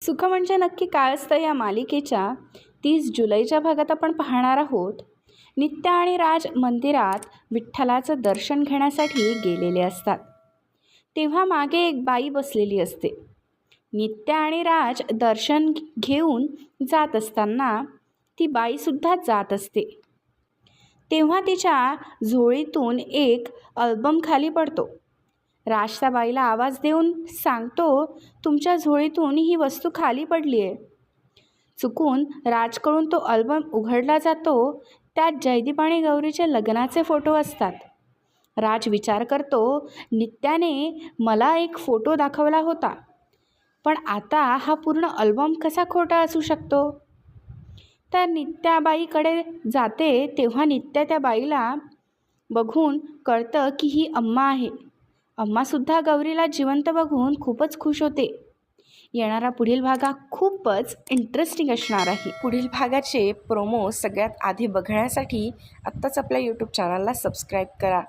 सुख म्हणजे नक्की काय असतं या मालिकेच्या 30 जुलैच्या भागात आपण पाहणार आहोत. नित्या आणि राज मंदिरात विठ्ठलाचं दर्शन घेण्यासाठी गेलेले असतात. तेव्हा मागे एक बाई बसलेली असते. नित्या आणि राज दर्शन घेऊन जात असताना ती बाईसुद्धा जात असते. तेव्हा तिच्या झोळीतून एक अल्बम खाली पडतो. राज त्या बाईला आवाज देऊन सांगतो, तुमच्या झोळीतून ही वस्तू खाली पडली आहे. चुकून राजकडून तो अल्बम उघडला जातो. त्यात जयदीप आणि गौरीचे लग्नाचे फोटो असतात. राज विचार करतो, नित्याने मला एक फोटो दाखवला होता, पण आता हा पूर्ण अल्बम कसा खोटा असू शकतो. तर नित्या बाईकडे जाते. तेव्हा नित्या त्या बाईला बघून कळतं की ही अम्मा आहे. अम्मासुद्धा गौरीला जिवंत बघून खूपच खुश होते. येणारा पुढील भाग हा खूपच इंटरेस्टिंग असणार आहे. पुढील भागाचे प्रोमो सगळ्यात आधी बघण्यासाठी आत्ताच आपल्या यूट्यूब चॅनलला सबस्क्राईब करा.